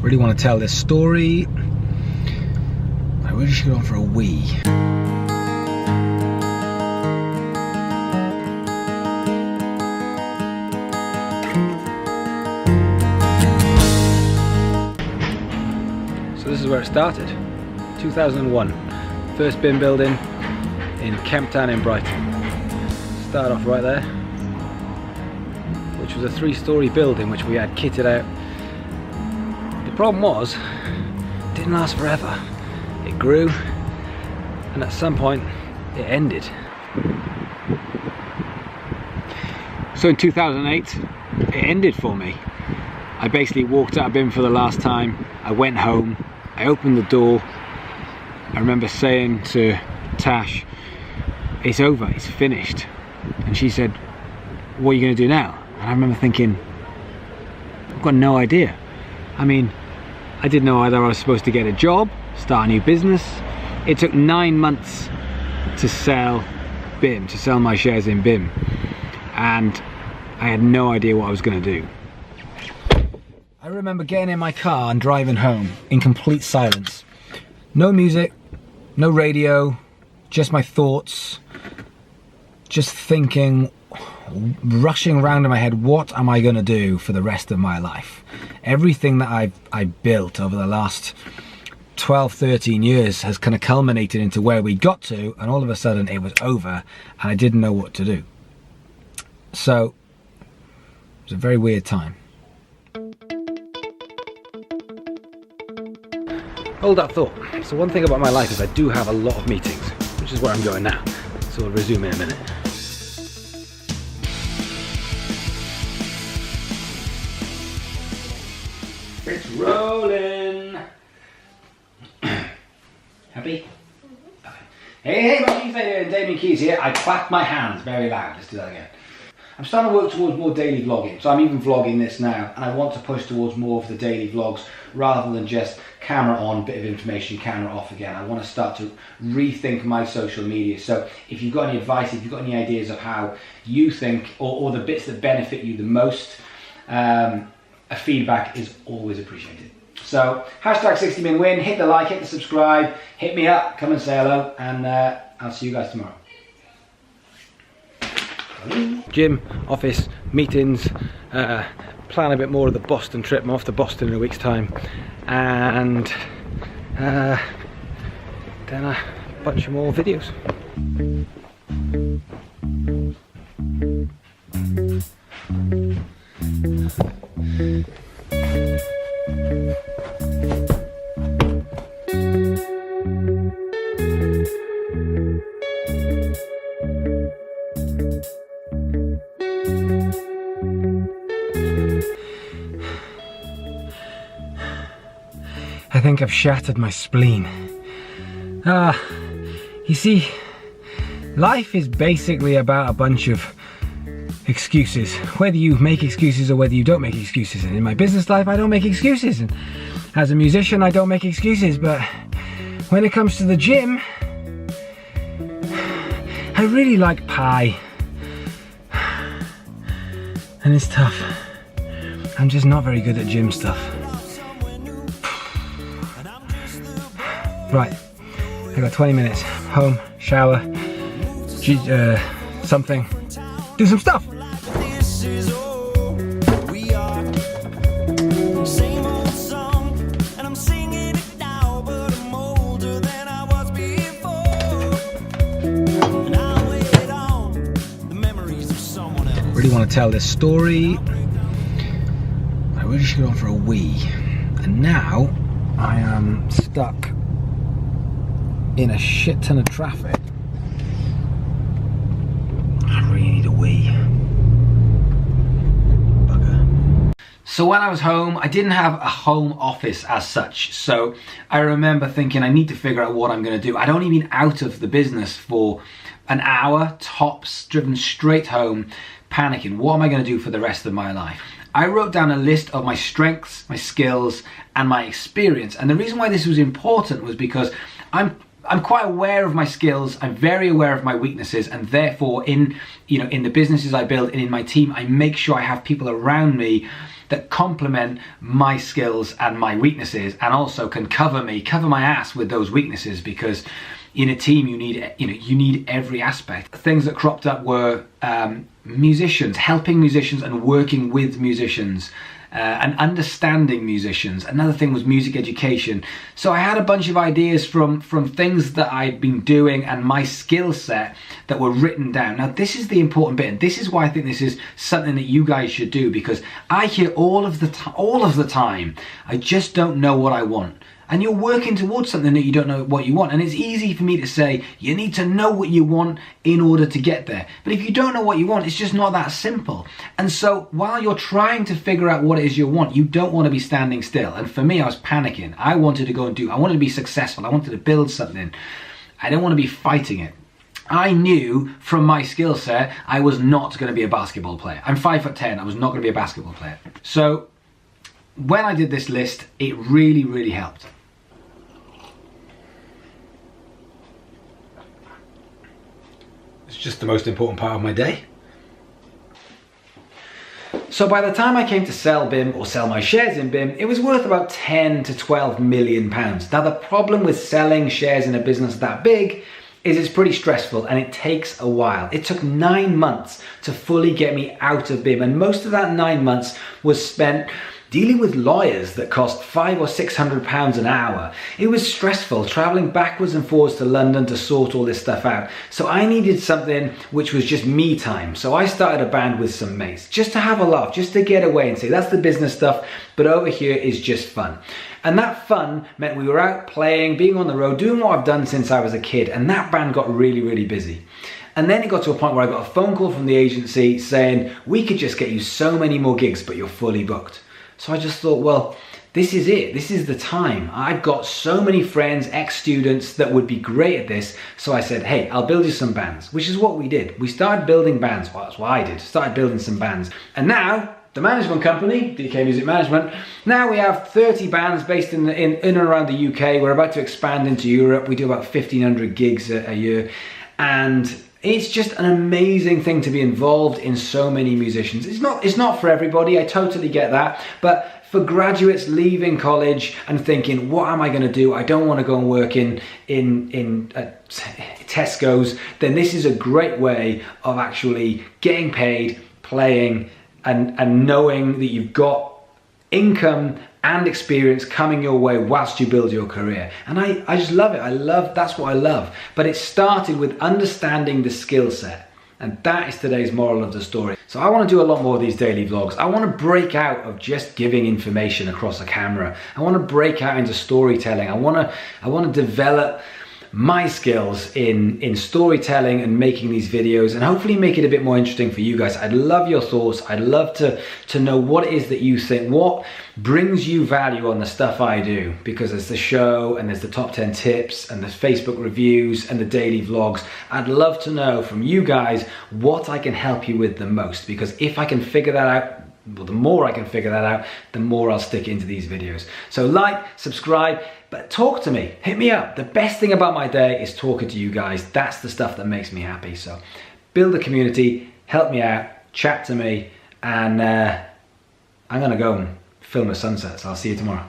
Really want to tell this story. I really should go on for a wee. So this is where it started. 2001. First BIMM building in Kemp Town in Brighton. Start off right there, which was a 3-story building which we had kitted out. The problem was, it didn't last forever. It grew, and at some point it ended. So in 2008 it ended for me. I basically walked out of BIMM for the last time. I went home, I opened the door. I remember saying to Tash, it's over, it's finished. And she said, what are you going to do now? And I remember thinking, I've got no idea. I mean, I didn't know either I was supposed to get a job, start a new business. It took 9 months to sell BIMM, to sell my shares in BIMM. And I had no idea what I was going to do. I remember getting in my car and driving home in complete silence. No music, no radio, just my thoughts. Just thinking, rushing around in my head, what am I going to do for the rest of my life? Everything that I've built over the last 12, 13 years has kind of culminated into where we got to, and all of a sudden it was over and I didn't know what to do. So it was a very weird time. Hold that thought. So one thing about my life is I do have a lot of meetings, which is where I'm going now. So we'll resume in a minute. It's rolling. Happy? Okay. Hey, my name's Damian Keyes here. I clapped my hands very loud. Let's do that again. I'm starting to work towards more daily vlogging, so I'm even vlogging this now, and I want to push towards more of the daily vlogs rather than just camera on, bit of information, camera off again. I want to start to rethink my social media. So if you've got any advice, if you've got any ideas of how you think, or the bits that benefit you the most, a feedback is always appreciated. So hashtag 60minwin, hit the like, hit the subscribe, hit me up, come and say hello, and I'll see you guys tomorrow. Gym, office, meetings, plan a bit more of the Boston trip. I'm off to Boston in a week's time, and then a bunch of more videos. I think I've shattered my spleen. You see, life is basically about a bunch of excuses. Whether you make excuses or whether you don't make excuses. And in my business life, I don't make excuses. And as a musician, I don't make excuses. But when it comes to the gym, I really like pie. And it's tough. I'm just not very good at gym stuff. Right, I got 20 minutes. Home, shower, something, do some stuff. Really want to tell this story. I really should go on for a wee. And now I am stuck in a shit ton of traffic. I really need a wee. Bugger. So when I was home, I didn't have a home office as such. So I remember thinking I need to figure out what I'm going to do. I'd only been out of the business for an hour, tops, driven straight home, panicking. What am I going to do for the rest of my life? I wrote down a list of my strengths, my skills, and my experience. And the reason why this was important was because I'm I'm quite aware of my skills, I'm very aware of my weaknesses, and therefore in the businesses I build and in my team, I make sure I have people around me that complement my skills and my weaknesses, and also can cover my ass with those weaknesses, because in a team you need every aspect. Things that cropped up were musicians, helping musicians and working with musicians. And understanding musicians. Another thing was music education. So I had a bunch of ideas from things that I'd been doing and my skill set that were written down. Now this is the important bit, and this is why I think this is something that you guys should do, because I hear all of the time, I just don't know what I want. And you're working towards something that you don't know what you want. And it's easy for me to say, you need to know what you want in order to get there. But if you don't know what you want, it's just not that simple. And so while you're trying to figure out what it is you want, you don't want to be standing still. And for me, I was panicking. I wanted to go and I wanted to be successful. I wanted to build something. I didn't want to be fighting it. I knew from my skill set, I was not going to be a basketball player. I'm 5'10", I was not going to be a basketball player. So when I did this list, it really, really helped. It's just the most important part of my day. So by the time I came to sell BIMM, or sell my shares in BIMM, it was worth about 10 to 12 million pounds. Now the problem with selling shares in a business that big is it's pretty stressful and it takes a while. It took 9 months to fully get me out of BIMM, and most of that 9 months was spent dealing with lawyers that cost £500 or £600 an hour. It was stressful, traveling backwards and forwards to London to sort all this stuff out. So I needed something which was just me time. So I started a band with some mates, just to have a laugh, just to get away and say, that's the business stuff, but over here is just fun. And that fun meant we were out playing, being on the road, doing what I've done since I was a kid. And that band got really, really busy. And then it got to a point where I got a phone call from the agency saying, we could just get you so many more gigs, but you're fully booked. So I just thought, well, this is it. This is the time. I've got so many friends, ex-students that would be great at this. So I said, hey, I'll build you some bands, which is what we did. We started building bands. Well, that's what I did. Started building some bands. And now, the management company, DK Music Management, now we have 30 bands based in and around the UK. We're about to expand into Europe. We do about 1,500 gigs a year. And it's just an amazing thing to be involved in so many musicians. It's not for everybody, I totally get that, but for graduates leaving college and thinking, what am I going to do? I don't want to go and work in Tesco's, then this is a great way of actually getting paid, playing, and knowing that you've got income and experience coming your way whilst you build your career. And I just love it. That's what I love. But it started with understanding the skill set. And that is today's moral of the story. So I want to do a lot more of these daily vlogs. I want to break out of just giving information across a camera. I want to break out into storytelling. I want to develop my skills in storytelling and making these videos, and hopefully make it a bit more interesting for you guys. I'd love your thoughts. I'd love to know what it is that you think, what brings you value on the stuff I do, because there's the show and there's the top 10 tips and the Facebook reviews and the daily vlogs. I'd love to know from you guys what I can help you with the most, because if I can figure that out, well, the more I can figure that out, the more I'll stick into these videos. So like, subscribe, but talk to me, hit me up. The best thing about my day is talking to you guys. That's the stuff that makes me happy. So build a community, help me out, chat to me, and I'm gonna go and film a sunset, so I'll see you tomorrow.